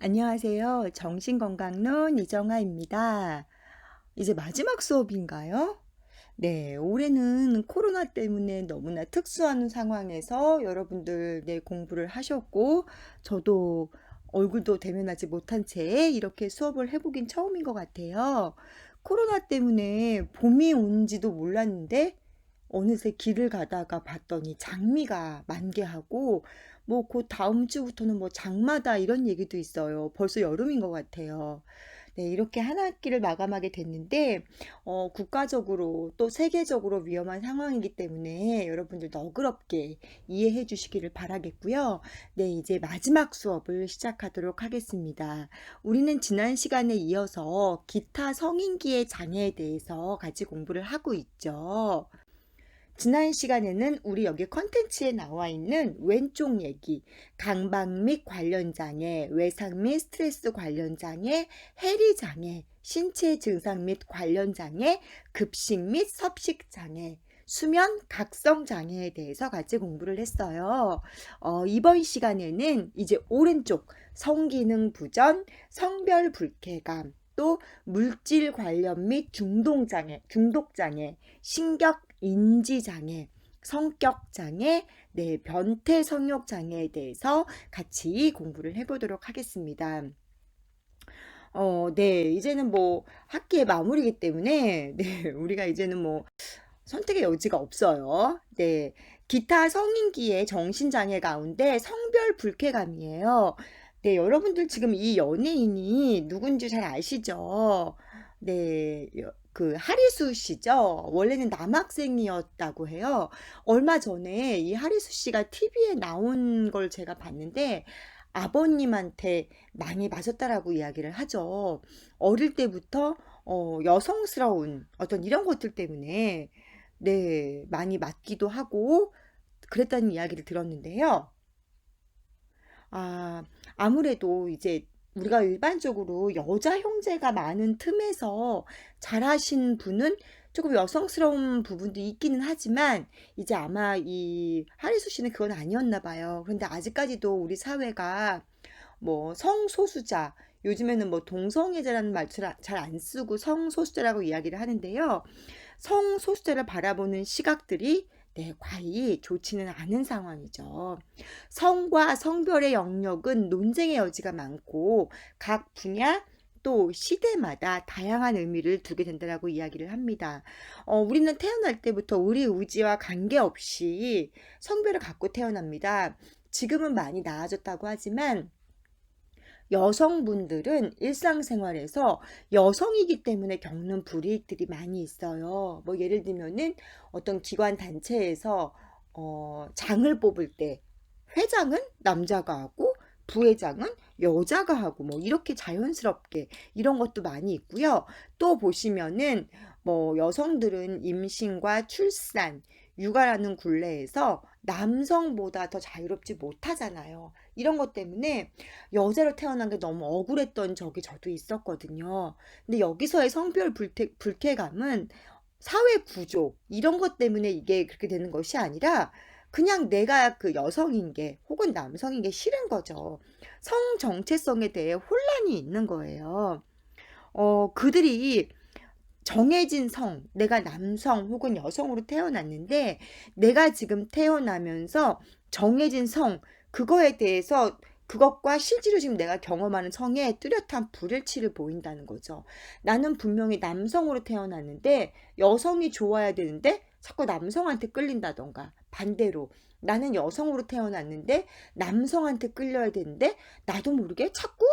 안녕하세요. 정신건강론 이정아입니다. 이제 마지막 수업인가요? 네, 올해는 코로나 때문에 너무나 특수한 상황에서 여러분들 공부를 하셨고, 저도 얼굴도 대면하지 못한 채 이렇게 수업을 해보긴 처음인 것 같아요. 코로나 때문에 봄이 온지도 몰랐는데, 어느새 길을 가다가 봤더니 장미가 만개하고 뭐 곧 다음 주부터는 뭐 장마다 이런 얘기도 있어요. 벌써 여름인 것 같아요. 네, 이렇게 한 학기를 마감하게 됐는데 국가적으로 또 세계적으로 위험한 상황이기 때문에 여러분들 너그럽게 이해해 주시기를 바라겠고요. 네, 이제 마지막 수업을 시작하도록 하겠습니다. 우리는 지난 시간에 이어서 기타 성인기의 장애에 대해서 같이 공부를 하고 있죠. 지난 시간에는 우리 여기 컨텐츠에 나와 있는 왼쪽 얘기, 강박 및 관련 장애, 외상 및 스트레스 관련 장애, 해리 장애, 신체 증상 및 관련 장애, 급식 및 섭식 장애, 수면 각성 장애에 대해서 같이 공부를 했어요. 이번 시간에는 이제 오른쪽 성기능 부전, 성별 불쾌감, 또 물질 관련 및 중독 장애, 신경 인지 장애, 성격 장애, 네, 변태 성욕 장애에 대해서 같이 공부를 해보도록 하겠습니다. 네, 이제는 뭐 학기의 마무리이기 때문에 네, 우리가 이제는 뭐 선택의 여지가 없어요. 네, 기타 성인기의 정신장애 가운데 성별 불쾌감이에요. 네, 여러분들 지금 이 연예인이 누군지 잘 아시죠? 네, 그 하리수 씨죠? 원래는 남학생이었다고 해요. 얼마 전에 이 하리수 씨가 TV에 나온 걸 제가 봤는데 아버님한테 많이 맞았다라고 이야기를 하죠. 어릴 때부터 여성스러운 어떤 이런 것들 때문에 네, 많이 맞기도 하고 그랬다는 이야기를 들었는데요. 아, 아무래도 이제 우리가 일반적으로 여자 형제가 많은 틈에서 잘하신 분은 조금 여성스러운 부분도 있기는 하지만 이제 아마 이 하리수 씨는 그건 아니었나 봐요. 그런데 아직까지도 우리 사회가 뭐 성소수자, 요즘에는 뭐 동성애자라는 말 잘 안 쓰고 성소수자라고 이야기를 하는데요. 성소수자를 바라보는 시각들이 네, 과히 좋지는 않은 상황이죠. 성과 성별의 영역은 논쟁의 여지가 많고 각 분야 또 시대마다 다양한 의미를 두게 된다고 이야기를 합니다. 우리는 태어날 때부터 우리 의지와 관계없이 성별을 갖고 태어납니다. 지금은 많이 나아졌다고 하지만 여성분들은 일상생활에서 여성이기 때문에 겪는 불이익들이 많이 있어요. 뭐 예를 들면은 어떤 기관 단체에서 장을 뽑을 때 회장은 남자가 하고 부회장은 여자가 하고 뭐 이렇게 자연스럽게 이런 것도 많이 있고요. 또 보시면은 뭐 여성들은 임신과 출산, 육아라는 굴레에서 남성보다 더 자유롭지 못하잖아요. 이런 것 때문에 여자로 태어난 게 너무 억울했던 적이 저도 있었거든요. 근데 여기서의 성별 불쾌감은 사회 구조, 이런 것 때문에 이게 그렇게 되는 것이 아니라 그냥 내가 그 여성인 게 혹은 남성인 게 싫은 거죠. 성 정체성에 대해 혼란이 있는 거예요. 그들이 정해진 성, 내가 남성 혹은 여성으로 태어났는데 내가 지금 태어나면서 정해진 성, 그거에 대해서 그것과 실제로 지금 내가 경험하는 성에 뚜렷한 불일치를 보인다는 거죠. 나는 분명히 남성으로 태어났는데 여성이 좋아야 되는데 자꾸 남성한테 끌린다던가 반대로 나는 여성으로 태어났는데 남성한테 끌려야 되는데 나도 모르게 자꾸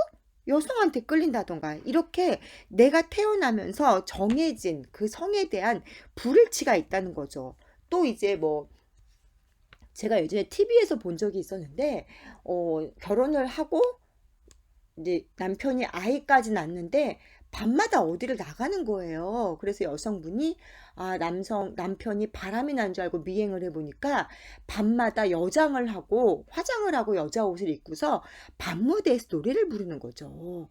여성한테 끌린다던가 이렇게 내가 태어나면서 정해진 그 성에 대한 불일치가 있다는 거죠. 또 이제 뭐 제가 예전에 TV에서 본 적이 있었는데 결혼을 하고 이제 남편이 아이까지 낳는데 밤마다 어디를 나가는 거예요. 그래서 여성분이 남편이 바람이 난 줄 알고 미행을 해보니까 밤마다 여장을 하고 화장을 하고 여자 옷을 입고서 밤무대에서 노래를 부르는 거죠.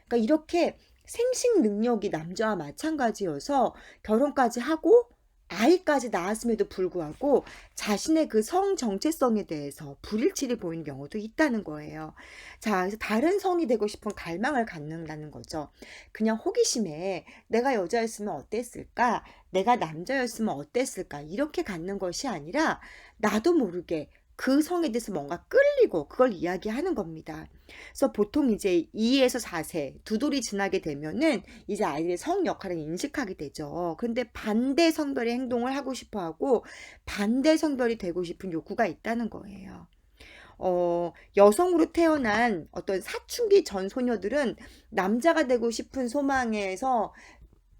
그러니까 이렇게 생식 능력이 남자와 마찬가지여서 결혼까지 하고 아이까지 낳았음에도 불구하고 자신의 그 성 정체성에 대해서 불일치를 보이는 경우도 있다는 거예요. 자, 그래서 다른 성이 되고 싶은 갈망을 갖는다는 거죠. 그냥 호기심에 내가 여자였으면 어땠을까? 내가 남자였으면 어땠을까? 이렇게 갖는 것이 아니라 나도 모르게 그 성에 대해서 뭔가 끌리고 그걸 이야기하는 겁니다. 그래서 보통 이제 2에서 4세 두 돌이 지나게 되면은 이제 아이들의 성 역할을 인식하게 되죠. 그런데 반대 성별의 행동을 하고 싶어 하고 반대 성별이 되고 싶은 욕구가 있다는 거예요. 여성으로 태어난 어떤 사춘기 전 소녀들은 남자가 되고 싶은 소망에서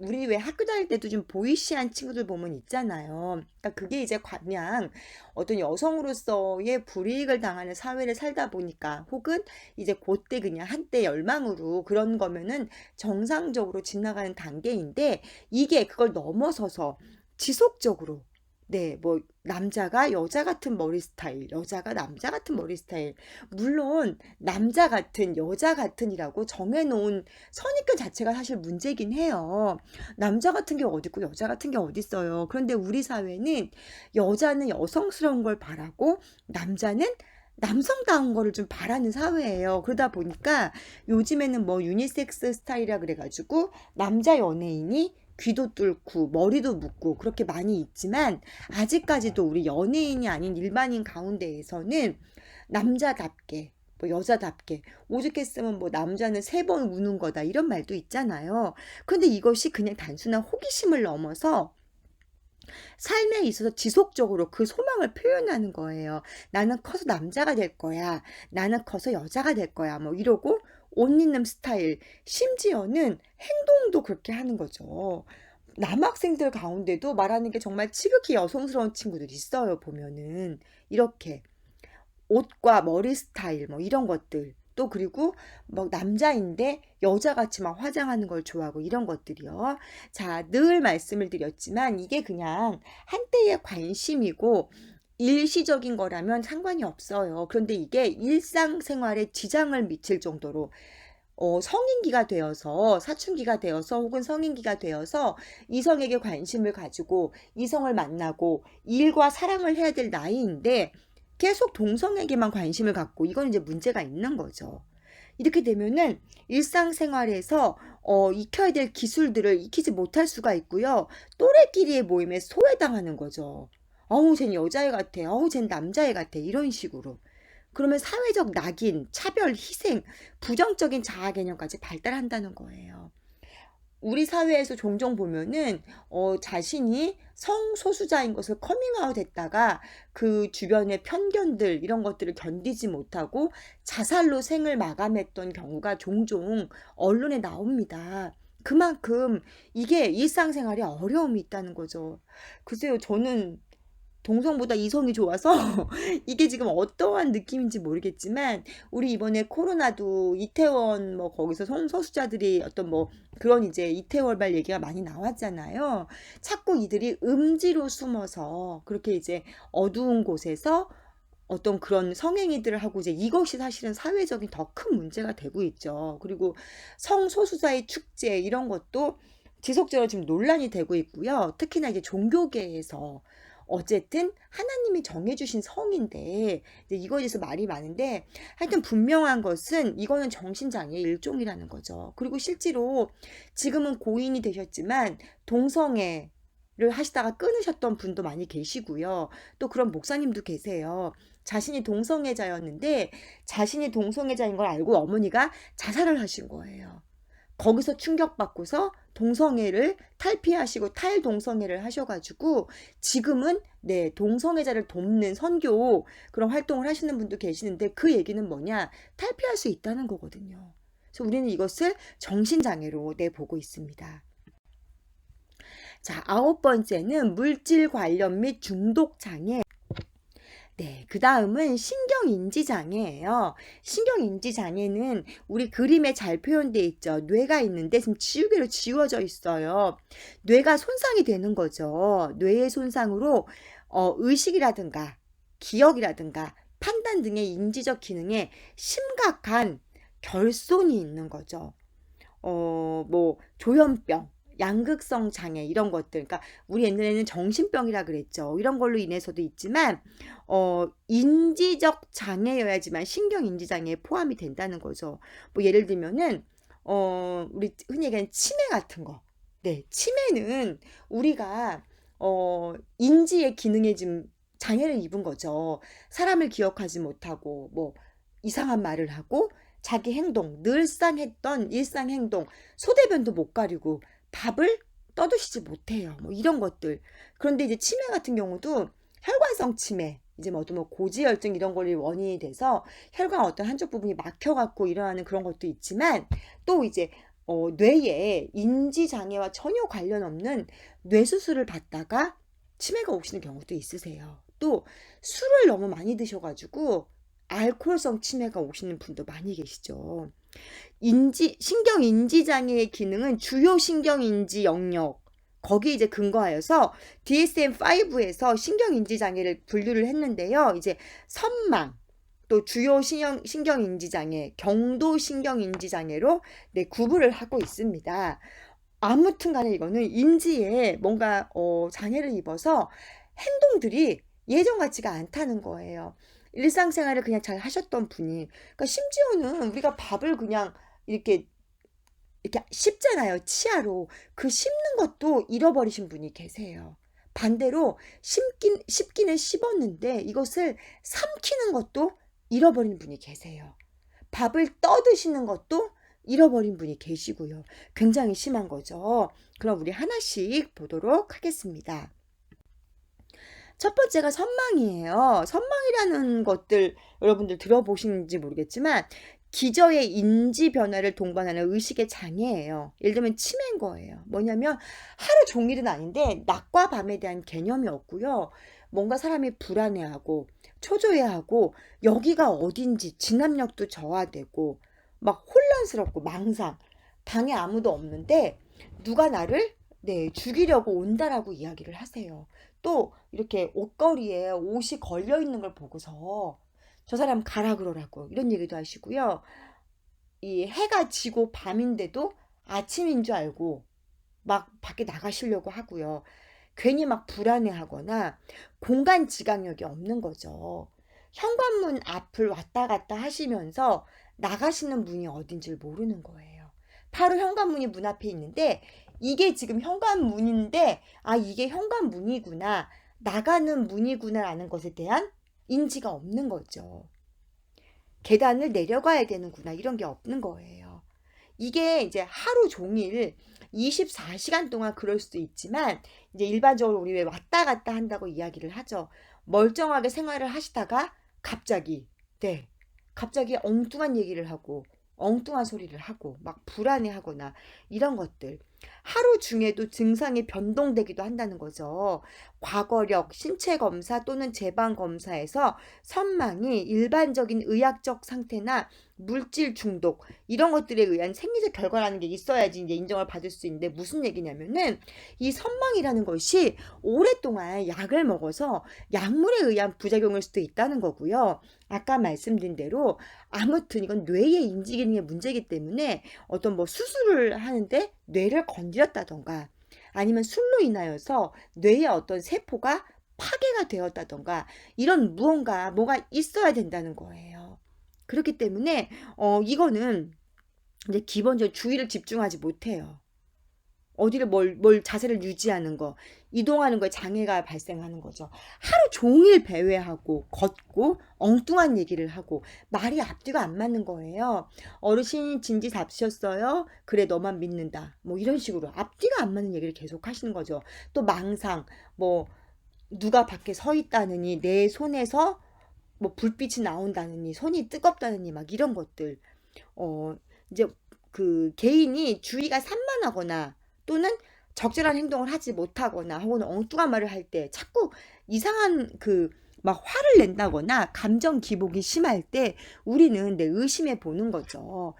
우리 왜 학교 다닐 때도 좀 보이시한 친구들 보면 있잖아요. 그러니까 그게 이제 그냥 어떤 여성으로서의 불이익을 당하는 사회를 살다 보니까 혹은 이제 그때 그냥 한때 열망으로 그런 거면은 정상적으로 지나가는 단계인데 이게 그걸 넘어서서 지속적으로 네, 뭐 남자가 여자 같은 머리 스타일, 여자가 남자 같은 머리 스타일. 물론 남자 같은 여자 같은이라고 정해놓은 선입견 자체가 사실 문제긴 해요. 남자 같은 게 어디 있고 여자 같은 게 어디 있어요. 그런데 우리 사회는 여자는 여성스러운 걸 바라고 남자는 남성다운 거를 좀 바라는 사회예요. 그러다 보니까 요즘에는 뭐 유니섹스 스타일이라 그래가지고 남자 연예인이 귀도 뚫고 머리도 묶고 그렇게 많이 있지만 아직까지도 우리 연예인이 아닌 일반인 가운데에서는 남자답게 뭐 여자답게 오죽했으면 뭐 남자는 3번 우는 거다 이런 말도 있잖아요. 그런데 이것이 그냥 단순한 호기심을 넘어서 삶에 있어서 지속적으로 그 소망을 표현하는 거예요. 나는 커서 남자가 될 거야. 나는 커서 여자가 될 거야. 뭐 이러고 옷 입는 스타일, 심지어는 행동도 그렇게 하는 거죠. 남학생들 가운데도 말하는 게 정말 지극히 여성스러운 친구들이 있어요, 보면은. 이렇게. 옷과 머리 스타일 뭐 이런 것들 또 그리고 뭐 남자인데 여자같이 막 화장하는 걸 좋아하고 이런 것들이요. 자, 늘 말씀을 드렸지만 이게 그냥 한때의 관심이고 일시적인 거라면 상관이 없어요. 그런데 이게 일상생활에 지장을 미칠 정도로 성인기가 되어서 사춘기가 되어서 혹은 성인기가 되어서 이성에게 관심을 가지고 이성을 만나고 일과 사랑을 해야 될 나이인데 계속 동성에게만 관심을 갖고 이건 이제 문제가 있는 거죠. 이렇게 되면은 일상생활에서 익혀야 될 기술들을 익히지 못할 수가 있고요. 또래끼리의 모임에 소외당하는 거죠. 어우, 쟨 여자애 같아. 어우, 쟨 남자애 같아. 이런 식으로. 그러면 사회적 낙인, 차별, 희생, 부정적인 자아 개념까지 발달한다는 거예요. 우리 사회에서 종종 보면은 자신이 성소수자인 것을 커밍아웃 했다가 그 주변의 편견들 이런 것들을 견디지 못하고 자살로 생을 마감했던 경우가 종종 언론에 나옵니다. 그만큼 이게 일상생활에 어려움이 있다는 거죠. 글쎄요, 저는 동성보다 이성이 좋아서 이게 지금 어떠한 느낌인지 모르겠지만 우리 이번에 코로나도 이태원 뭐 거기서 성소수자들이 어떤 뭐 그런 이제 이태원발 얘기가 많이 나왔잖아요. 자꾸 이들이 음지로 숨어서 그렇게 이제 어두운 곳에서 어떤 그런 성행위들을 하고 이제 이것이 사실은 사회적인 더 큰 문제가 되고 있죠. 그리고 성소수자의 축제 이런 것도 지속적으로 지금 논란이 되고 있고요. 특히나 이제 종교계에서 어쨌든 하나님이 정해주신 성인데 이제 이거에 대해서 말이 많은데 하여튼 분명한 것은 이거는 정신장애의 일종이라는 거죠. 그리고 실제로 지금은 고인이 되셨지만 동성애를 하시다가 끊으셨던 분도 많이 계시고요. 또 그런 목사님도 계세요. 자신이 동성애자였는데 자신이 동성애자인 걸 알고 어머니가 자살을 하신 거예요. 거기서 충격받고서 동성애를 탈피하시고 탈동성애를 하셔가지고 지금은 네 동성애자를 돕는 선교 그런 활동을 하시는 분도 계시는데 그 얘기는 뭐냐 탈피할 수 있다는 거거든요. 그래서 우리는 이것을 정신장애로 내보고 있습니다. 자, 9번째는 물질 관련 및 중독 장애. 네, 그 다음은 신경인지장애예요. 신경인지장애는 우리 그림에 잘 표현되어 있죠. 뇌가 있는데 지금 지우개로 지워져 있어요. 뇌가 손상이 되는 거죠. 뇌의 손상으로 의식이라든가 기억이라든가 판단 등의 인지적 기능에 심각한 결손이 있는 거죠. 뭐 조현병 양극성 장애 이런 것들, 그러니까 우리 옛날에는 정신병이라 그랬죠. 이런 걸로 인해서도 있지만 인지적 장애여야지만 신경 인지 장애에 포함이 된다는 거죠. 뭐 예를 들면은 우리 흔히 얘기하는 치매 같은 거. 네, 치매는 우리가 인지의 기능에 좀 장애를 입은 거죠. 사람을 기억하지 못하고 뭐 이상한 말을 하고 자기 행동, 늘상 했던 일상 행동, 소대변도 못 가리고 밥을 떠드시지 못해요. 뭐 이런 것들. 그런데 이제 치매 같은 경우도 혈관성 치매, 이제 뭐 고지혈증 이런 걸로 원인이 돼서 혈관 어떤 한쪽 부분이 막혀갖고 일어나는 그런 것도 있지만 또 이제 뇌에 인지 장애와 전혀 관련 없는 뇌 수술을 받다가 치매가 오시는 경우도 있으세요. 또 술을 너무 많이 드셔가지고 알코올성 치매가 오시는 분도 많이 계시죠. 신경 인지 장애의 기능은 주요 신경 인지 영역, 거기에 이제 근거하여서 DSM-5에서 신경 인지 장애를 분류를 했는데요. 이제 선망, 또 주요 신경 인지 장애, 경도 신경 인지 장애로 네, 구분을 하고 있습니다. 아무튼 간에 이거는 인지에 뭔가 장애를 입어서 행동들이 예전 같지가 않다는 거예요. 일상생활을 그냥 잘 하셨던 분이, 그러니까 심지어는 우리가 밥을 그냥 이렇게 씹잖아요. 치아로. 그 씹는 것도 잃어버리신 분이 계세요. 반대로 씹기는 씹었는데 이것을 삼키는 것도 잃어버린 분이 계세요. 밥을 떠드시는 것도 잃어버린 분이 계시고요. 굉장히 심한 거죠. 그럼 우리 하나씩 보도록 하겠습니다. 첫 번째가 선망이에요. 선망이라는 것들 여러분들 들어보시는지 모르겠지만 기저의 인지 변화를 동반하는 의식의 장애예요. 예를 들면 치매인 거예요. 뭐냐면 하루 종일은 아닌데 낮과 밤에 대한 개념이 없고요. 뭔가 사람이 불안해하고 초조해하고 여기가 어딘지 진압력도 저하되고 막 혼란스럽고 망상, 방에 아무도 없는데 누가 나를 죽이려고 온다라고 이야기를 하세요. 또 이렇게 옷걸이에 옷이 걸려 있는 걸 보고서 저 사람 가라 그러라고 이런 얘기도 하시고요. 이 해가 지고 밤인데도 아침인 줄 알고 막 밖에 나가시려고 하고요. 괜히 막 불안해하거나 공간 지각력이 없는 거죠. 현관문 앞을 왔다 갔다 하시면서 나가시는 문이 어딘지를 모르는 거예요. 바로 현관문이 문 앞에 있는데 이게 지금 현관문인데 이게 현관문이구나, 나가는 문이구나라는 것에 대한 인지가 없는 거죠. 계단을 내려가야 되는구나 이런 게 없는 거예요. 이게 이제 하루 종일 24시간 동안 그럴 수도 있지만 이제 일반적으로 우리 왜 왔다 갔다 한다고 이야기를 하죠. 멀쩡하게 생활을 하시다가 갑자기 엉뚱한 얘기를 하고 엉뚱한 소리를 하고 막 불안해하거나 이런 것들 하루 중에도 증상이 변동되기도 한다는 거죠. 과거력, 신체 검사 또는 제방 검사에서 선망이 일반적인 의학적 상태나 물질 중독 이런 것들에 의한 생리적 결과라는 게 있어야지 이제 인정을 받을 수 있는데 무슨 얘기냐면은 이 선망이라는 것이 오랫동안 약을 먹어서 약물에 의한 부작용일 수도 있다는 거고요. 아까 말씀드린 대로 아무튼 이건 뇌의 인지 기능의 문제이기 때문에 어떤 뭐 수술을 하는데 뇌를 건드렸다던가 아니면 술로 인하여서 뇌의 어떤 세포가 파괴가 되었다던가 이런 뭐가 있어야 된다는 거예요. 그렇기 때문에 이거는 이제 기본적으로 주의를 집중하지 못해요. 어디를 뭘 자세를 유지하는 거, 이동하는 거에 장애가 발생하는 거죠. 하루 종일 배회하고 걷고 엉뚱한 얘기를 하고 말이 앞뒤가 안 맞는 거예요. 어르신이 진지 잡수셨어요? 그래 너만 믿는다. 뭐 이런 식으로 앞뒤가 안 맞는 얘기를 계속 하시는 거죠. 또 망상, 뭐 누가 밖에 서 있다느니 내 손에서 뭐 불빛이 나온다느니 손이 뜨겁다느니 막 이런 것들. 이제 그 개인이 주의가 산만하거나 또는 적절한 행동을 하지 못하거나 혹은 엉뚱한 말을 할 때 자꾸 이상한 막 화를 낸다거나 감정 기복이 심할 때 우리는 의심해 보는 거죠.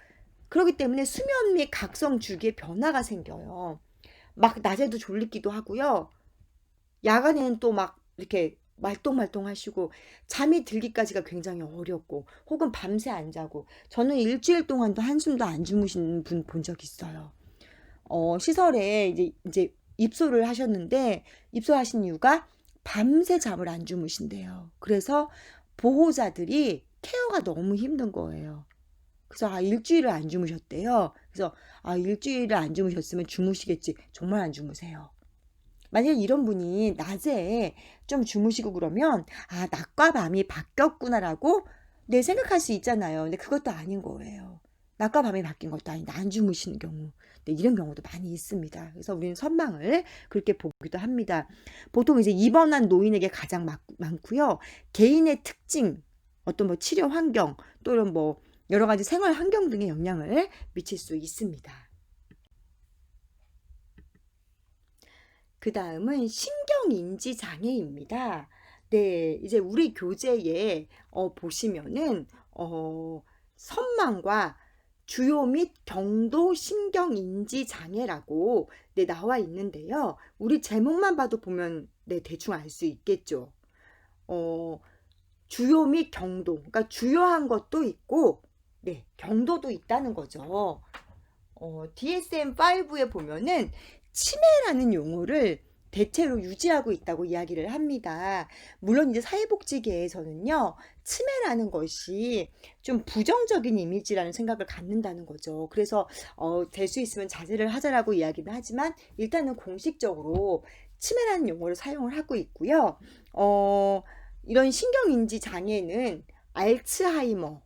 그렇기 때문에 수면 및 각성 주기에 변화가 생겨요. 막 낮에도 졸리기도 하고요. 야간에는 또 막 이렇게 말똥말똥 하시고 잠이 들기까지가 굉장히 어렵고 혹은 밤새 안 자고 저는 일주일 동안도 한숨도 안 주무시는 분 본 적 있어요. 시설에 이제 입소를 하셨는데 입소하신 이유가 밤새 잠을 안 주무신대요. 그래서 보호자들이 케어가 너무 힘든 거예요. 그래서 일주일을 안 주무셨대요. 그래서 일주일을 안 주무셨으면 주무시겠지. 정말 안 주무세요. 만약에 이런 분이 낮에 좀 주무시고 그러면 낮과 밤이 바뀌었구나라고 생각할 수 있잖아요. 근데 그것도 아닌 거예요. 낮과 밤이 바뀐 것도 아닌데 안 주무시는 경우. 네, 이런 경우도 많이 있습니다. 그래서 우리는 선망을 그렇게 보기도 합니다. 보통 이제 입원한 노인에게 가장 많고요. 개인의 특징, 어떤 뭐 치료 환경, 또 이런 뭐 여러 가지 생활 환경 등의 영향을 미칠 수 있습니다. 그 다음은 신경인지 장애입니다. 네, 이제 우리 교재에 보시면은 선망과 주요 및 경도 신경인지 장애라고 나와 있는데요. 우리 제목만 봐도 보면 대충 알 수 있겠죠. 주요 및 경도, 그러니까 주요한 것도 있고, 경도도 있다는 거죠. DSM-5에 보면은 치매라는 용어를 대체로 유지하고 있다고 이야기를 합니다. 물론 이제 사회복지계에서는요, 치매라는 것이 좀 부정적인 이미지라는 생각을 갖는다는 거죠. 그래서 될 수 있으면 자제를 하자라고 이야기는 하지만 일단은 공식적으로 치매라는 용어를 사용을 하고 있고요. 이런 신경인지 장애는 알츠하이머,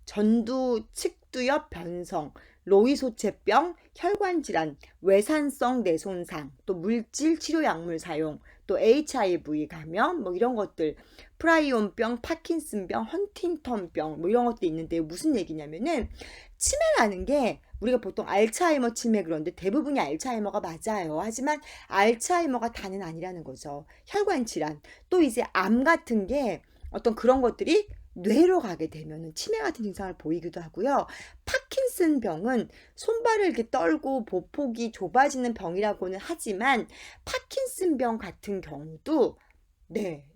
전두 측두엽 변성, 로이소체병, 혈관질환, 외산성 뇌손상, 또 물질 치료 약물 사용, 또 HIV 감염, 뭐 이런 것들, 프라이온병, 파킨슨병, 헌팅턴병, 뭐 이런 것도 있는데 무슨 얘기냐면은 치매라는 게 우리가 보통 알츠하이머 치매 그런데 대부분이 알츠하이머가 맞아요. 하지만 알츠하이머가 다는 아니라는 거죠. 혈관 질환, 또 이제 암 같은 게 어떤 그런 것들이 뇌로 가게 되면 치매 같은 증상을 보이기도 하고요. 파킨슨 병은 손발을 이렇게 떨고 보폭이 좁아지는 병이라고는 하지만 파킨슨 병 같은 경우도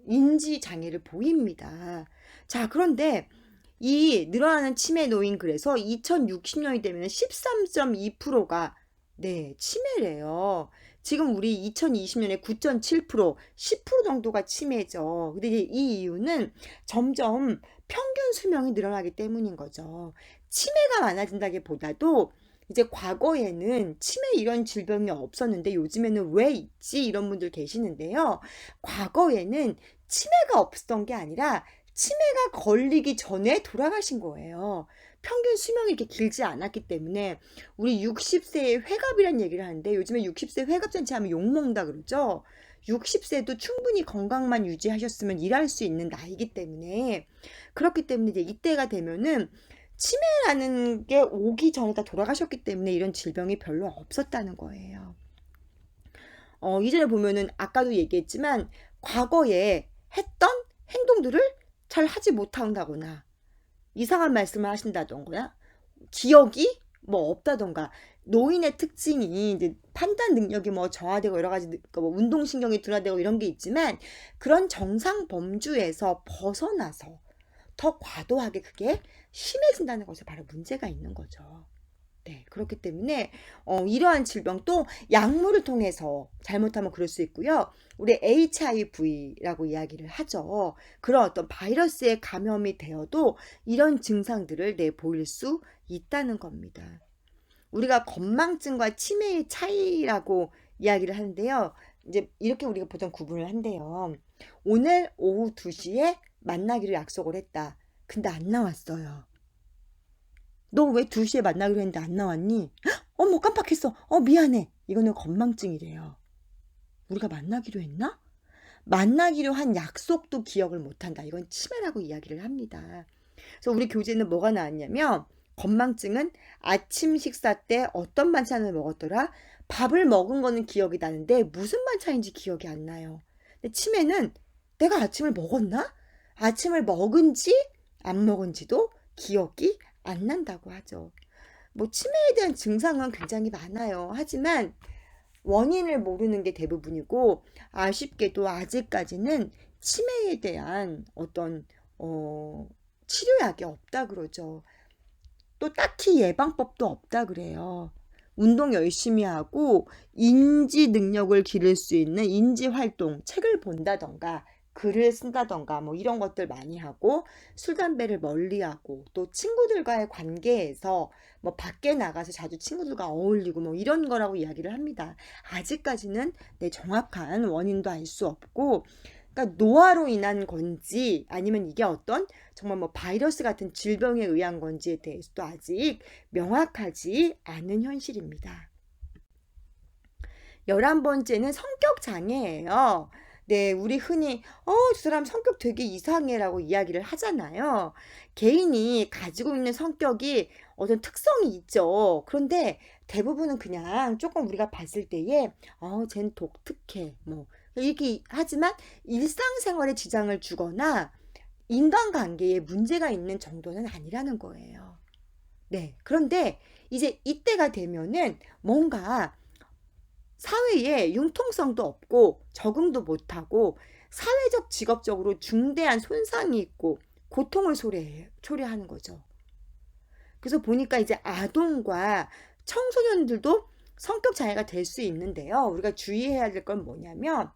인지 장애를 보입니다. 자, 그런데 이 늘어나는 치매 노인 그래서 2060년이 되면 13.2%가 치매래요. 지금 우리 2020년에 9.7%, 10% 정도가 치매죠. 근데 이 이유는 점점 평균 수명이 늘어나기 때문인 거죠. 치매가 많아진다기보다도 이제 과거에는 치매 이런 질병이 없었는데 요즘에는 왜 있지? 이런 분들 계시는데요. 과거에는 치매가 없었던 게 아니라 치매가 걸리기 전에 돌아가신 거예요. 평균 수명이 이렇게 길지 않았기 때문에 우리 60세의 회갑이란 얘기를 하는데 요즘에 60세 회갑잔치 하면 욕먹는다 그러죠. 60세도 충분히 건강만 유지하셨으면 일할 수 있는 나이기 때문에 그렇기 때문에 이제 이때가 되면은 치매라는 게 오기 전에 다 돌아가셨기 때문에 이런 질병이 별로 없었다는 거예요. 이전에 보면은 아까도 얘기했지만 과거에 했던 행동들을 잘 하지 못한다거나 이상한 말씀을 하신다던가 기억이 뭐 없다던가 노인의 특징이 이제 판단 능력이 뭐 저하되고 여러 가지 뭐 운동신경이 둔화되고 이런 게 있지만 그런 정상 범주에서 벗어나서 더 과도하게 그게 심해진다는 것에 바로 문제가 있는 거죠. 그렇기 때문에 이러한 질병 또 약물을 통해서 잘못하면 그럴 수 있고요. 우리 HIV라고 이야기를 하죠. 그런 어떤 바이러스에 감염이 되어도 이런 증상들을 보일 수 있다는 겁니다. 우리가 건망증과 치매의 차이라고 이야기를 하는데요. 이제 이렇게 우리가 보통 구분을 한대요. 오늘 오후 2시에 만나기로 약속을 했다. 근데 안 나왔어요. 너 왜 2시에 만나기로 했는데 안 나왔니? 어머 깜빡했어. 미안해. 이거는 건망증이래요. 우리가 만나기로 했나? 만나기로 한 약속도 기억을 못한다. 이건 치매라고 이야기를 합니다. 그래서 우리 교재는 뭐가 나왔냐면 건망증은 아침 식사 때 어떤 반찬을 먹었더라? 밥을 먹은 거는 기억이 나는데 무슨 반찬인지 기억이 안 나요. 근데 치매는 내가 아침을 먹었나? 아침을 먹은지 안 먹은지도 기억이 안 난다고 하죠. 뭐 치매에 대한 증상은 굉장히 많아요. 하지만 원인을 모르는 게 대부분이고 아쉽게도 아직까지는 치매에 대한 어떤 치료약이 없다 그러죠. 또 딱히 예방법도 없다 그래요. 운동 열심히 하고 인지 능력을 기를 수 있는 인지 활동, 책을 본다던가 글을 쓴다던가 뭐 이런 것들 많이 하고 술, 담배를 멀리하고 또 친구들과의 관계에서 뭐 밖에 나가서 자주 친구들과 어울리고 뭐 이런 거라고 이야기를 합니다. 아직까지는 정확한 원인도 알 수 없고 그러니까 노화로 인한 건지 아니면 이게 어떤 정말 뭐 바이러스 같은 질병에 의한 건지에 대해서도 아직 명확하지 않은 현실입니다. 11번째는 성격 장애예요. 네, 우리 흔히 저 사람 성격 되게 이상해라고 이야기를 하잖아요. 개인이 가지고 있는 성격이 어떤 특성이 있죠. 그런데 대부분은 그냥 조금 우리가 봤을 때에 쟨 독특해. 뭐 이렇게 하지만 일상생활에 지장을 주거나 인간관계에 문제가 있는 정도는 아니라는 거예요. 네. 그런데 이제 이때가 되면은 뭔가 사회에 융통성도 없고 적응도 못하고 사회적 직업적으로 중대한 손상이 있고 고통을 초래하는 거죠. 그래서 보니까 이제 아동과 청소년들도 성격 장애가 될 수 있는데요. 우리가 주의해야 될 건 뭐냐면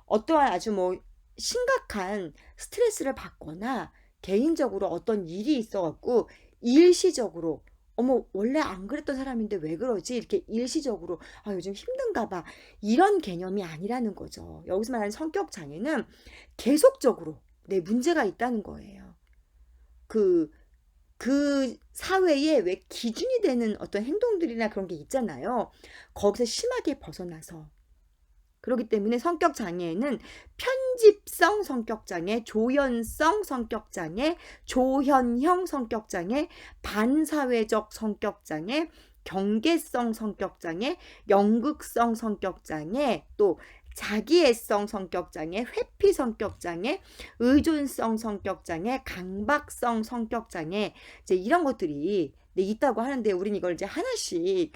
어떠한 아주 뭐 심각한 스트레스를 받거나 개인적으로 어떤 일이 있어갖고 일시적으로 어머 원래 안 그랬던 사람인데 왜 그러지? 이렇게 일시적으로 요즘 힘든가 봐. 이런 개념이 아니라는 거죠. 여기서 말하는 성격 장애는 계속적으로 내 문제가 있다는 거예요. 그 사회에 왜 기준이 되는 어떤 행동들이나 그런 게 있잖아요. 거기서 심하게 벗어나서. 그렇기 때문에 성격 장애에는 편집성 성격 장애, 조현성 성격 장애, 조현형 성격 장애, 반사회적 성격 장애, 경계성 성격 장애, 연극성 성격 장애, 또 자기애성 성격 장애, 회피 성격 장애, 의존성 성격 장애, 강박성 성격 장애 이제 이런 것들이 있다고 하는데 우린 이걸 이제 하나씩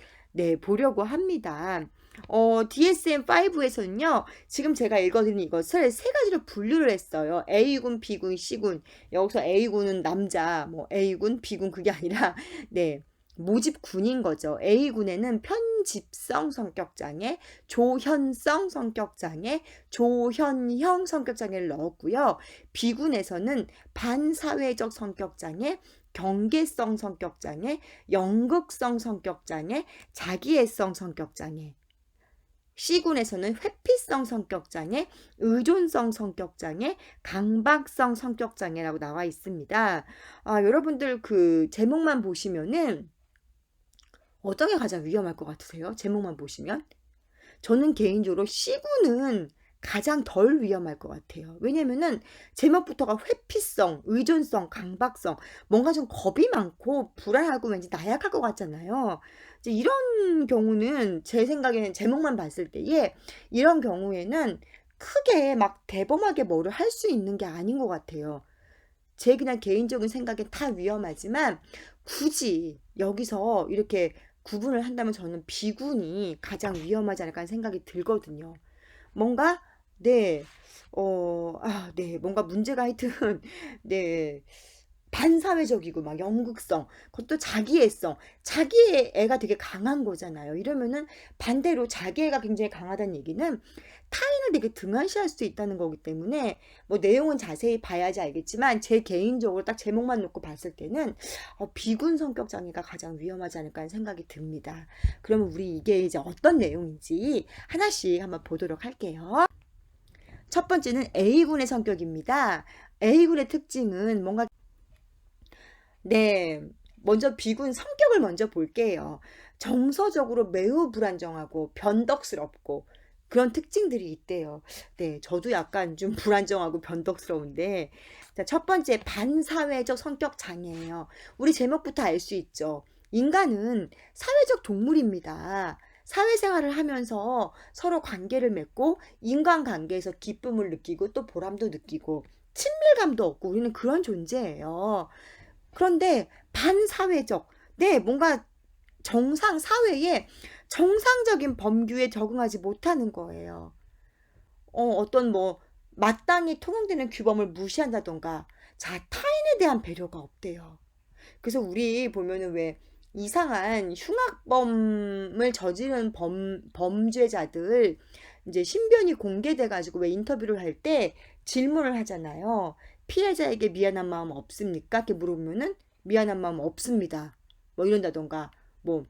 보려고 합니다. DSM-5에서는요, 지금 제가 읽어드린 이것을 세 가지로 분류를 했어요. A군, B군, C군. 여기서 A군은 남자, 뭐 A군, B군 그게 아니라, 모집군인 거죠. A군에는 편집성 성격장애, 조현성 성격장애, 조현형 성격장애를 넣었고요. B군에서는 반사회적 성격장애, 경계성 성격장애, 연극성 성격장애, 자기애성 성격장애. C군에서는 회피성 성격장애, 의존성 성격장애, 강박성 성격장애라고 나와 있습니다. 여러분들 그 제목만 보시면은 어떤 게 가장 위험할 것 같으세요? 제목만 보시면? 저는 개인적으로 C군은 가장 덜 위험할 것 같아요. 왜냐면은 제목부터가 회피성, 의존성, 강박성, 뭔가 좀 겁이 많고 불안하고 왠지 나약할 것 같잖아요. 이제 이런 경우는 제 생각에는 제목만 봤을 때에 이런 경우에는 크게 막 대범하게 뭐를 할 수 있는 게 아닌 것 같아요. 제 그냥 개인적인 생각엔 다 위험하지만 굳이 여기서 이렇게 구분을 한다면 저는 B군이 가장 위험하지 않을까 하는 생각이 들거든요. 뭔가 뭔가 문제가 하여튼 반사회적이고 막 연극성, 그것도 자기애성, 자기애가 되게 강한 거잖아요. 이러면은 반대로 자기애가 굉장히 강하다는 얘기는 타인을 되게 등한시할 수 있다는 거기 때문에 뭐 내용은 자세히 봐야지 알겠지만 제 개인적으로 딱 제목만 놓고 봤을 때는 비군 성격 장애가 가장 위험하지 않을까 하는 생각이 듭니다. 그러면 우리 이게 이제 어떤 내용인지 하나씩 한번 보도록 할게요. 첫 번째는 A군의 성격입니다. A군의 특징은 뭔가 먼저 B군 성격을 먼저 볼게요. 정서적으로 매우 불안정하고 변덕스럽고 그런 특징들이 있대요. 저도 약간 좀 불안정하고 변덕스러운데 자, 첫 번째 반사회적 성격 장애예요. 우리 제목부터 알 수 있죠. 인간은 사회적 동물입니다. 사회생활을 하면서 서로 관계를 맺고 인간관계에서 기쁨을 느끼고 또 보람도 느끼고 친밀감도 얻고 우리는 그런 존재예요. 그런데 반사회적, 뭔가 사회에 정상적인 범규에 적응하지 못하는 거예요. 어떤 뭐 마땅히 통용되는 규범을 무시한다던가, 타인에 대한 배려가 없대요. 그래서 우리 보면은 왜 이상한 흉악범을 저지른 범죄자들 이제 신변이 공개돼가지고 왜 인터뷰를 할 때 질문을 하잖아요. 피해자에게 미안한 마음 없습니까? 이렇게 물어보면은 미안한 마음 없습니다. 뭐 이런다던가 뭐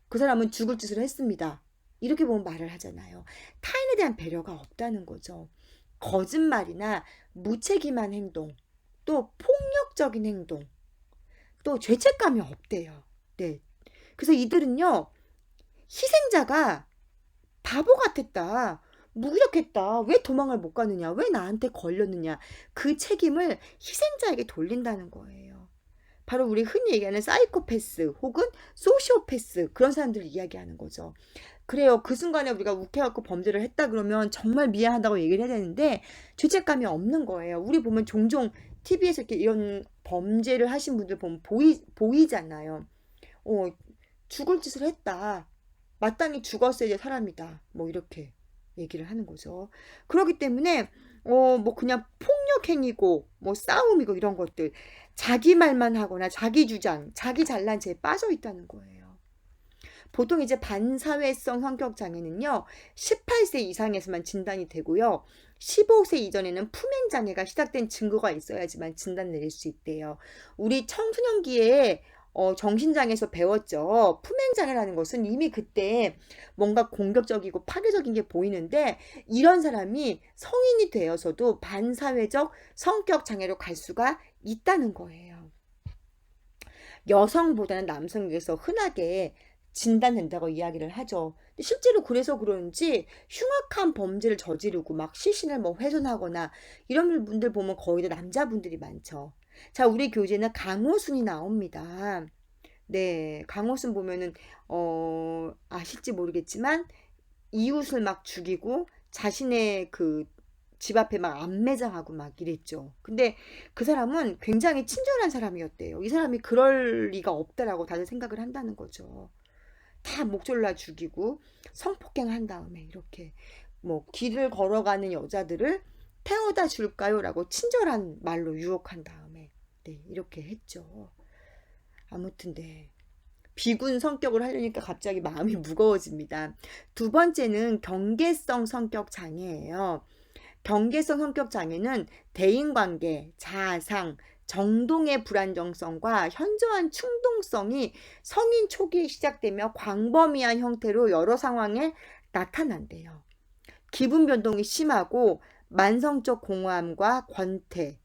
그 사람은 죽을 짓을 했습니다. 이렇게 보면 말을 하잖아요. 타인에 대한 배려가 없다는 거죠. 거짓말이나 무책임한 행동, 또 폭력적인 행동, 또 죄책감이 없대요. 네. 그래서 이들은요, 희생자가 바보 같았다. 무기력했다. 왜 도망을 못 가느냐? 왜 나한테 걸렸느냐? 그 책임을 희생자에게 돌린다는 거예요. 바로 우리 흔히 얘기하는 사이코패스 혹은 소시오패스 그런 사람들을 이야기하는 거죠. 그래요. 그 순간에 우리가 욱해갖고 범죄를 했다 그러면 정말 미안하다고 얘기를 해야 되는데 죄책감이 없는 거예요. 우리 보면 종종 TV에서 이렇게 이런 범죄를 하신 분들 보면 보이잖아요. 어, 죽을 짓을 했다. 마땅히 죽었어야 될 사람이다. 뭐 이렇게 얘기를 하는 거죠. 그렇기 때문에 뭐 그냥 폭력행위고 뭐 싸움이고 이런 것들 자기 말만 하거나 자기 주장, 자기 잘난 체에 빠져 있다는 거예요. 보통 이제 반사회성 성격 장애는요, 18세 이상에서만 진단이 되고요. 15세 이전에는 품행 장애가 시작된 증거가 있어야지만 진단 내릴 수 있대요. 우리 청소년기에 정신장애에서 배웠죠. 품행장애라는 것은 이미 그때 뭔가 공격적이고 파괴적인 게 보이는데 이런 사람이 성인이 되어서도 반사회적 성격 장애로 갈 수가 있다는 거예요. 여성보다는 남성에게서 흔하게 진단된다고 이야기를 하죠. 실제로 그래서 그런지 흉악한 범죄를 저지르고 막 시신을 뭐 훼손하거나 이런 분들 보면 거의 다 남자분들이 많죠. 자, 우리 교재는 강호순이 나옵니다. 네, 강호순 보면은 아실지 모르겠지만 이웃을 막 죽이고 자신의 그 집 앞에 막 안매장하고 막 이랬죠. 근데 그 사람은 굉장히 친절한 사람이었대요. 이 사람이 그럴 리가 없다라고 다들 생각을 한다는 거죠. 다 목졸라 죽이고 성폭행 한 다음에 이렇게 뭐 길을 걸어가는 여자들을 태워다 줄까요라고 친절한 말로 유혹한 다음에 네, 이렇게 했죠. 아무튼 네. 비군 성격을 하려니까 갑자기 마음이 무거워집니다. 두 번째는 경계성 성격 장애예요. 경계성 성격 장애는 대인관계, 자아상, 정동의 불안정성과 현저한 충동성이 성인 초기에 시작되며 광범위한 형태로 여러 상황에 나타난대요. 기분 변동이 심하고 만성적 공허함과 권태,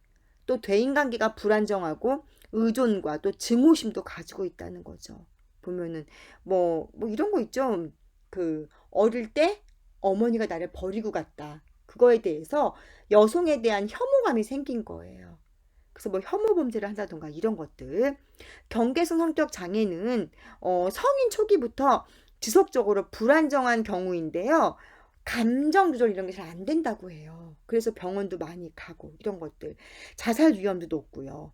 또 대인관계가 불안정하고 의존과 또 증오심도 가지고 있다는 거죠. 보면은 뭐 이런 거 있죠. 그 어릴 때 어머니가 나를 버리고 갔다. 그거에 대해서 여성에 대한 혐오감이 생긴 거예요. 그래서 뭐 혐오 범죄를 한다던가 이런 것들. 경계성 성격 장애는 성인 초기부터 지속적으로 불안정한 경우인데요. 감정 조절 이런 게 잘 안 된다고 해요. 그래서 병원도 많이 가고 이런 것들. 자살 위험도 높고요.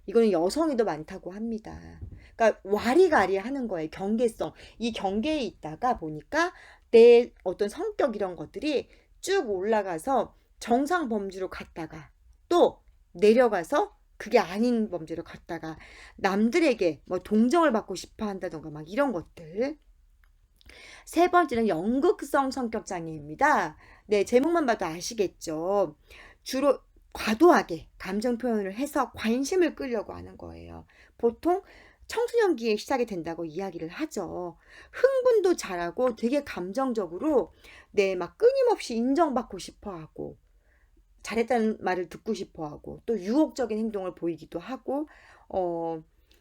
이거는 여성이 더 많다고 합니다. 그러니까 와리가리 하는 거예요. 경계성. 이 경계에 있다가 보니까 내 어떤 성격 이런 것들이 쭉 올라가서 정상 범주로 갔다가 또 내려가서 그게 아닌 범죄로 갔다가 남들에게 뭐 동정을 받고 싶어 한다던가 막 이런 것들. 세 번째는 연극성 성격 장애입니다. 네, 제목만 봐도 아시겠죠. 주로 과도하게 감정 표현을 해서 관심을 끌려고 하는 거예요. 보통 청소년기에 시작이 된다고 이야기를 하죠. 흥분도 잘하고 되게 감정적으로 네, 막 끊임없이 인정받고 싶어 하고 잘했다는 말을 듣고 싶어 하고 또 유혹적인 행동을 보이기도 하고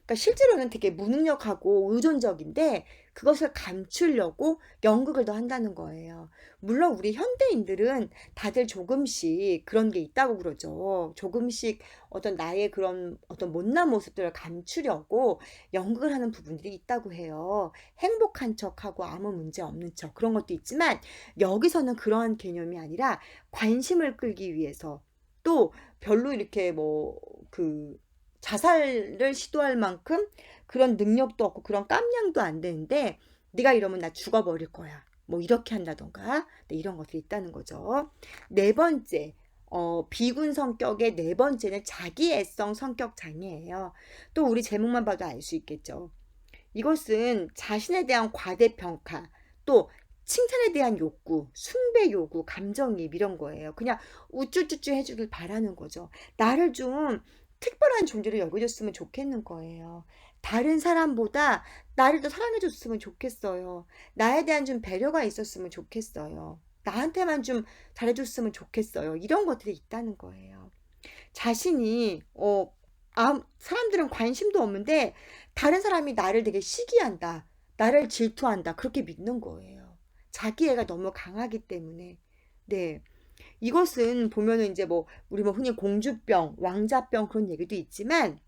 그러니까 실제로는 되게 무능력하고 의존적인데 그것을 감추려고 연극을 더 한다는 거예요. 물론 우리 현대인들은 다들 조금씩 그런 게 있다고 그러죠. 조금씩 어떤 나의 그런 어떤 못난 모습들을 감추려고 연극을 하는 부분들이 있다고 해요. 행복한 척하고 아무 문제 없는 척 그런 것도 있지만 여기서는 그러한 개념이 아니라 관심을 끌기 위해서 또 별로 이렇게 뭐 그 자살을 시도할 만큼 그런 능력도 없고 그런 깜냥도 안 되는데 네가 이러면 나 죽어버릴 거야. 뭐 이렇게 한다던가 네, 이런 것들이 있다는 거죠. 네 번째 비군 성격의 네 번째는 자기애성 성격 장애예요. 또 우리 제목만 봐도 알 수 있겠죠. 이것은 자신에 대한 과대평가, 또 칭찬에 대한 욕구, 숭배 요구, 감정이입 이런 거예요. 그냥 우쭈쭈쭈 해주길 바라는 거죠. 나를 좀 특별한 존재로 여겨줬으면 좋겠는 거예요. 다른 사람보다 나를 더 사랑해줬으면 좋겠어요. 나에 대한 좀 배려가 있었으면 좋겠어요. 나한테만 좀 잘해줬으면 좋겠어요. 이런 것들이 있다는 거예요. 자신이 사람들은 관심도 없는데 다른 사람이 나를 되게 시기한다. 나를 질투한다. 그렇게 믿는 거예요. 자기애가 너무 강하기 때문에. 네. 이것은 보면은 이제 뭐 우리 뭐 흔히 공주병, 왕자병 그런 얘기도 있지만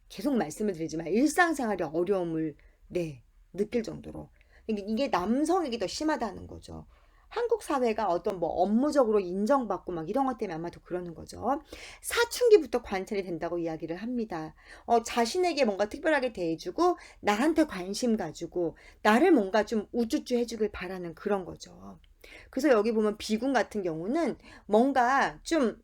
계속 말씀을 드리지만 일상생활의 어려움을 네, 느낄 정도로 이게 남성에게 더 심하다는 거죠. 한국 사회가 어떤 뭐 업무적으로 인정받고 막 이런 것 때문에 아마도 그러는 거죠. 사춘기부터 관찰이 된다고 이야기를 합니다. 자신에게 뭔가 특별하게 대해주고 나한테 관심 가지고 나를 뭔가 좀 우쭈쭈 해주길 바라는 그런 거죠. 그래서 여기 보면 비군 같은 경우는 뭔가 좀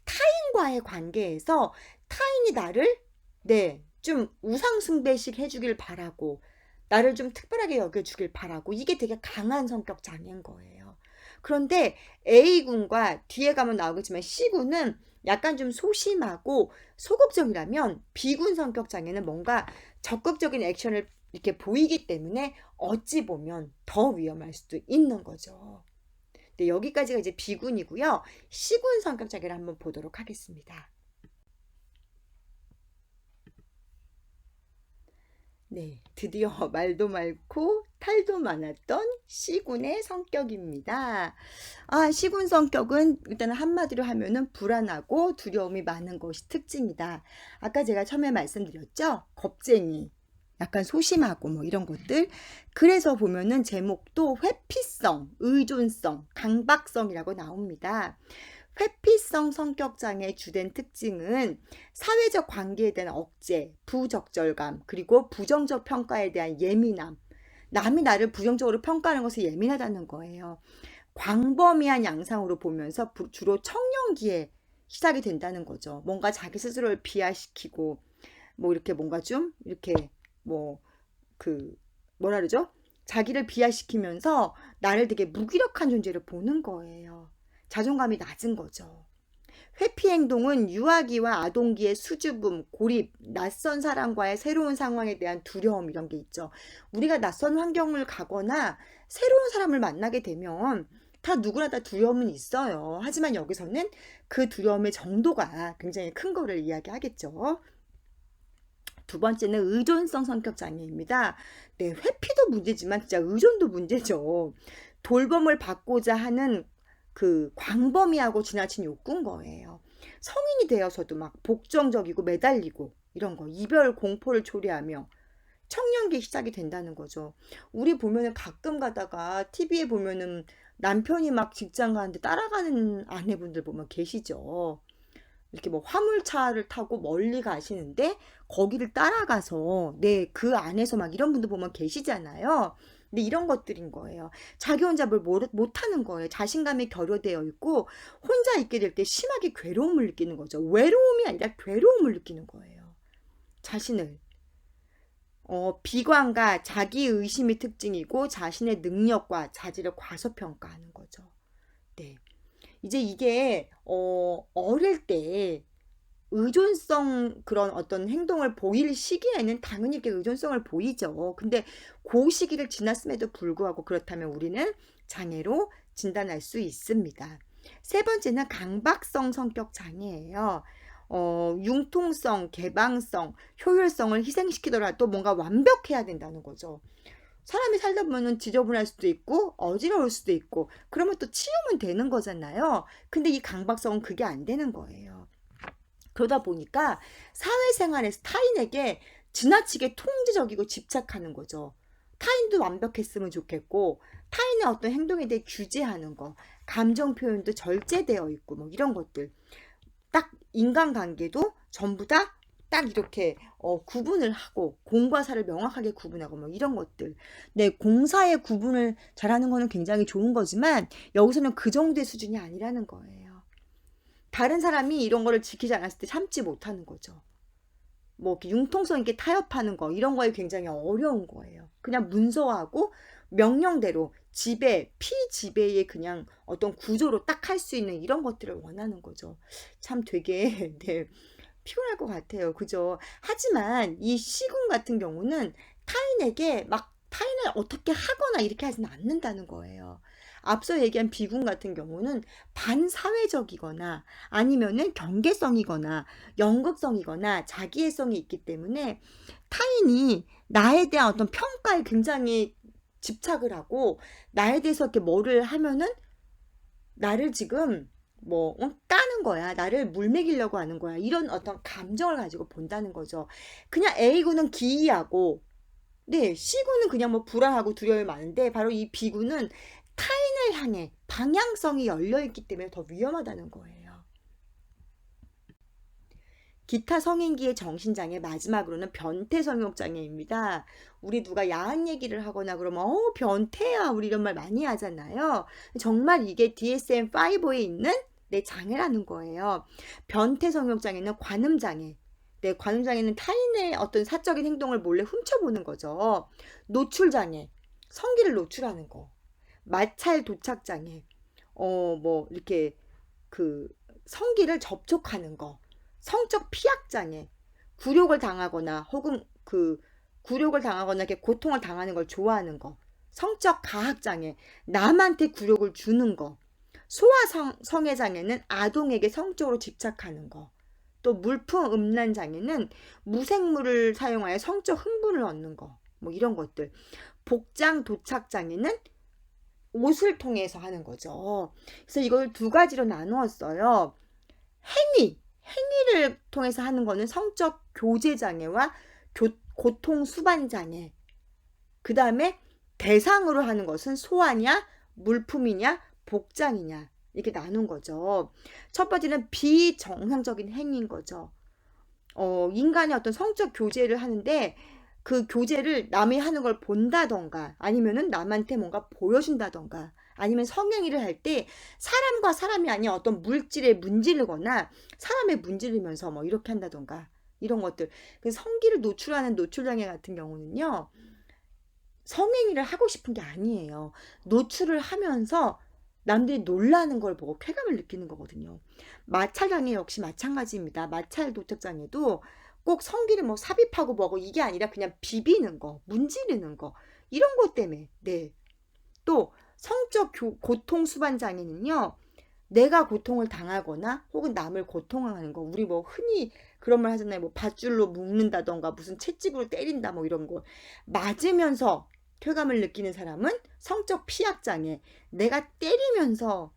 타인과의 관계에서 타인이 나를 네, 좀 우상숭배식 해주길 바라고 나를 좀 특별하게 여겨주길 바라고 이게 되게 강한 성격 장애인 거예요. 그런데 A군과 뒤에 가면 나오겠지만 C군은 약간 좀 소심하고 소극적이라면 B군 성격 장애는 뭔가 적극적인 액션을 이렇게 보이기 때문에 어찌 보면 더 위험할 수도 있는 거죠. 네, 여기까지가 이제 B군이고요. C군 성격 장애를 한번 보도록 하겠습니다. 네, 드디어 말도 많고 탈도 많았던 C군의 성격입니다. C군 성격은 일단 한마디로 하면은 불안하고 두려움이 많은 것이 특징이다. 아까 제가 처음에 말씀드렸죠? 겁쟁이, 약간 소심하고 뭐 이런 것들. 그래서 보면은 제목도 회피성, 의존성, 강박성이라고 나옵니다. 회피성 성격장애의 주된 특징은 사회적 관계에 대한 억제, 부적절감, 그리고 부정적 평가에 대한 예민함. 남이 나를 부정적으로 평가하는 것에 예민하다는 거예요. 광범위한 양상으로 보면서 주로 청년기에 시작이 된다는 거죠. 뭔가 자기 스스로를 비하시키고, 뭐 이렇게 뭔가 좀, 이렇게 뭐, 뭐라 그러죠? 자기를 비하시키면서 나를 되게 무기력한 존재를 보는 거예요. 자존감이 낮은 거죠. 회피 행동은 유아기와 아동기의 수줍음, 고립, 낯선 사람과의 새로운 상황에 대한 두려움 이런 게 있죠. 우리가 낯선 환경을 가거나 새로운 사람을 만나게 되면 다 누구나 다 두려움은 있어요. 하지만 여기서는 그 두려움의 정도가 굉장히 큰 거를 이야기하겠죠. 두 번째는 의존성 성격 장애입니다. 네, 회피도 문제지만 진짜 의존도 문제죠. 돌봄을 받고자 하는 광범위하고 지나친 욕구인 거예요. 성인이 되어서도 막 복정적이고 매달리고 이런 거 이별 공포를 초래하며 청년기 시작이 된다는 거죠. 우리 보면은 가끔 가다가 TV에 보면은 남편이 막 직장 가는데 따라가는 아내분들 보면 계시죠. 이렇게 뭐 화물차를 타고 멀리 가시는데 거기를 따라가서 네, 그 안에서 막 이런 분들 보면 계시잖아요. 근데 이런 것들인 거예요. 자기 혼자 뭘 못하는 거예요. 자신감이 결여되어 있고 혼자 있게 될 때 심하게 괴로움을 느끼는 거죠. 외로움이 아니라 괴로움을 느끼는 거예요. 자신을. 비관과 자기의심이 특징이고 자신의 능력과 자질을 과소평가하는 거죠. 네. 이제 이게 어릴 때 의존성 그런 어떤 행동을 보일 시기에는 당연히 이렇게 의존성을 보이죠. 근데 그 시기를 지났음에도 불구하고 그렇다면 우리는 장애로 진단할 수 있습니다. 세 번째는 강박성 성격 장애예요. 융통성, 개방성, 효율성을 희생시키더라도 뭔가 완벽해야 된다는 거죠. 사람이 살다 보면은 지저분할 수도 있고 어지러울 수도 있고 그러면 또 치우면 되는 거잖아요. 근데 이 강박성은 그게 안 되는 거예요. 그러다 보니까 사회생활에서 타인에게 지나치게 통제적이고 집착하는 거죠. 타인도 완벽했으면 좋겠고 타인의 어떤 행동에 대해 규제하는 거, 감정 표현도 절제되어 있고 뭐 이런 것들. 딱 인간관계도 전부 다 딱 이렇게 구분을 하고 공과 사를 명확하게 구분하고 뭐 이런 것들. 네, 공사의 구분을 잘하는 거는 굉장히 좋은 거지만 여기서는 그 정도의 수준이 아니라는 거예요. 다른 사람이 이런 거를 지키지 않았을 때 참지 못하는 거죠. 뭐 이렇게 융통성 있게 타협하는 거 이런 거에 굉장히 어려운 거예요. 그냥 문서하고 명령대로 지배, 피지배의 그냥 어떤 구조로 딱 할 수 있는 이런 것들을 원하는 거죠. 참 되게 네, 피곤할 것 같아요. 그죠? 하지만 이 시군 같은 경우는 타인에게 막 타인을 어떻게 하거나 이렇게 하지는 않는다는 거예요. 앞서 얘기한 비군 같은 경우는 반사회적이거나 아니면은 경계성이거나 연극성이거나 자기애성이 있기 때문에 타인이 나에 대한 어떤 평가에 굉장히 집착을 하고 나에 대해서 이렇게 뭐를 하면은 나를 지금 뭐 까는 거야. 나를 물먹이려고 하는 거야. 이런 어떤 감정을 가지고 본다는 거죠. 그냥 A군은 기이하고 네, C군은 그냥 뭐 불안하고 두려움이 많은데 바로 이 B군은 타인을 향해 방향성이 열려 있기 때문에 더 위험하다는 거예요. 기타 성인기의 정신장애 마지막으로는 변태성욕장애입니다. 우리 누가 야한 얘기를 하거나 그러면 변태야 우리 이런 말 많이 하잖아요. 정말 이게 DSM-5에 있는 내 장애라는 거예요. 변태성욕장애는 관음장애. 네, 관음장애는 타인의 어떤 사적인 행동을 몰래 훔쳐보는 거죠. 노출장애, 성기를 노출하는 거. 마찰 도착장애, 뭐 이렇게 그 성기를 접촉하는 거. 성적 피약장애, 굴욕을 당하거나 혹은 그 굴욕을 당하거나 이렇게 고통을 당하는 걸 좋아하는 거, 성적 가학장애, 남한테 굴욕을 주는 거, 소아성애장애는 아동에게 성적으로 집착하는 거, 또 물품음란장애는 무생물을 사용하여 성적 흥분을 얻는 거, 뭐 이런 것들. 복장 도착장애는 옷을 통해서 하는 거죠. 그래서 이걸 두 가지로 나누었어요. 행위를 통해서 하는 거는 성적 교제 장애와 고통 수반 장애. 그 다음에 대상으로 하는 것은 소아냐, 물품이냐, 복장이냐 이렇게 나눈 거죠. 첫 번째는 비정상적인 행위인 거죠. 인간이 어떤 성적 교제를 하는데 그 교제를 남이 하는 걸 본다던가 아니면은 남한테 뭔가 보여준다던가 아니면 성행위를 할 때 사람과 사람이 아닌 어떤 물질에 문지르거나 사람에 문지르면서 뭐 이렇게 한다던가 이런 것들. 그 성기를 노출하는 노출장애 같은 경우는요. 성행위를 하고 싶은 게 아니에요. 노출을 하면서 남들이 놀라는 걸 보고 쾌감을 느끼는 거거든요. 마찰장애 역시 마찬가지입니다. 마찰 도착장애도 꼭 성기를 뭐 삽입하고 뭐고 이게 아니라 그냥 비비는 거, 문지르는 거 이런 것 때문에 네. 또 성적 고통 수반 장애는요. 내가 고통을 당하거나 혹은 남을 고통하는 거 우리 뭐 흔히 그런 말 하잖아요. 뭐 밧줄로 묶는다던가 무슨 채찍으로 때린다 뭐 이런 거 맞으면서 쾌감을 느끼는 사람은 성적 피약 장애. 내가 때리면서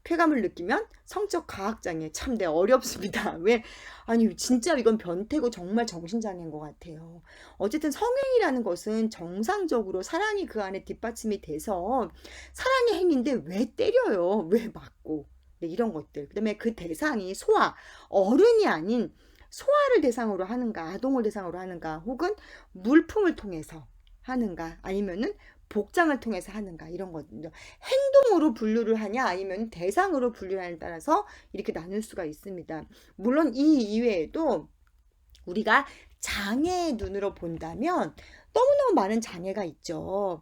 쾌감을 느끼면 성적 과학장애. 참, 네, 어렵습니다. 왜? 아니, 진짜 이건 변태고 정말 정신장애인 것 같아요. 어쨌든 성행위라는 것은 정상적으로 사랑이 그 안에 뒷받침이 돼서 사랑의 행위인데 왜 때려요? 왜 맞고? 네, 이런 것들. 그 다음에 그 대상이 소아, 어른이 아닌 소아를 대상으로 하는가, 아동을 대상으로 하는가, 혹은 물품을 통해서 하는가, 아니면은 복장을 통해서 하는가 이런 거거든요. 행동으로 분류를 하냐 아니면 대상으로 분류를 하냐에 따라서 이렇게 나눌 수가 있습니다. 물론 이 이외에도 우리가 장애의 눈으로 본다면 너무너무 많은 장애가 있죠.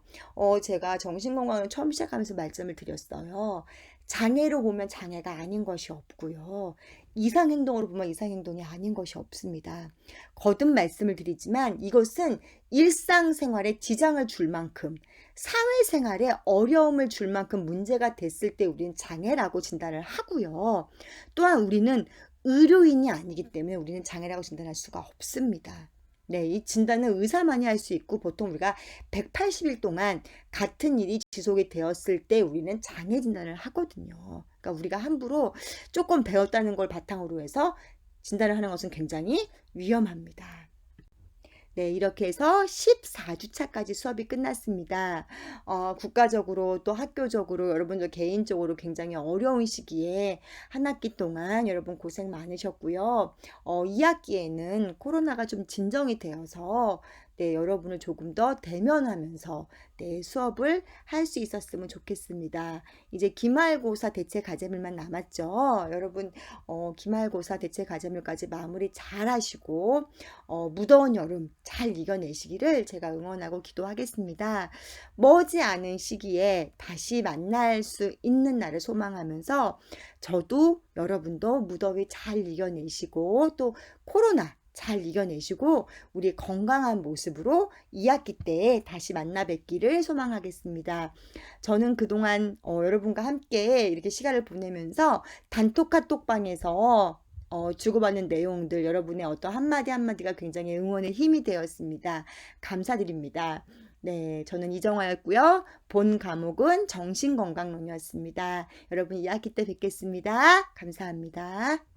제가 정신건강을 처음 시작하면서 말씀을 드렸어요. 장애로 보면 장애가 아닌 것이 없고요. 이상행동으로 보면 이상행동이 아닌 것이 없습니다. 거듭 말씀을 드리지만 이것은 일상생활에 지장을 줄 만큼 사회생활에 어려움을 줄 만큼 문제가 됐을 때 우리는 장애라고 진단을 하고요. 또한 우리는 의료인이 아니기 때문에 우리는 장애라고 진단할 수가 없습니다. 네, 이 진단은 의사만이 할 수 있고 보통 우리가 180일 동안 같은 일이 지속이 되었을 때 우리는 장애 진단을 하거든요. 그러니까 우리가 함부로 조금 배웠다는 걸 바탕으로 해서 진단을 하는 것은 굉장히 위험합니다. 네, 이렇게 해서 14주차까지 수업이 끝났습니다. 국가적으로 또 학교적으로 여러분들 개인적으로 굉장히 어려운 시기에 한 학기 동안 여러분 고생 많으셨고요. 2학기에는 코로나가 좀 진정이 되어서 네, 여러분을 조금 더 대면하면서 네, 수업을 할 수 있었으면 좋겠습니다. 이제 기말고사 대체 과제물만 남았죠. 여러분, 기말고사 대체 과제물까지 마무리 잘 하시고, 무더운 여름 잘 이겨내시기를 제가 응원하고 기도하겠습니다. 머지않은 시기에 다시 만날 수 있는 날을 소망하면서 저도 여러분도 무더위 잘 이겨내시고 또 코로나 잘 이겨내시고 우리 건강한 모습으로 2학기 때 다시 만나 뵙기를 소망하겠습니다. 저는 그동안 여러분과 함께 이렇게 시간을 보내면서 단톡 카톡방에서 주고받는 내용들 여러분의 어떤 한마디 한마디가 굉장히 응원의 힘이 되었습니다. 감사드립니다. 네, 저는 이정화였고요. 본 과목은 정신건강론이었습니다. 여러분 2학기 때 뵙겠습니다. 감사합니다.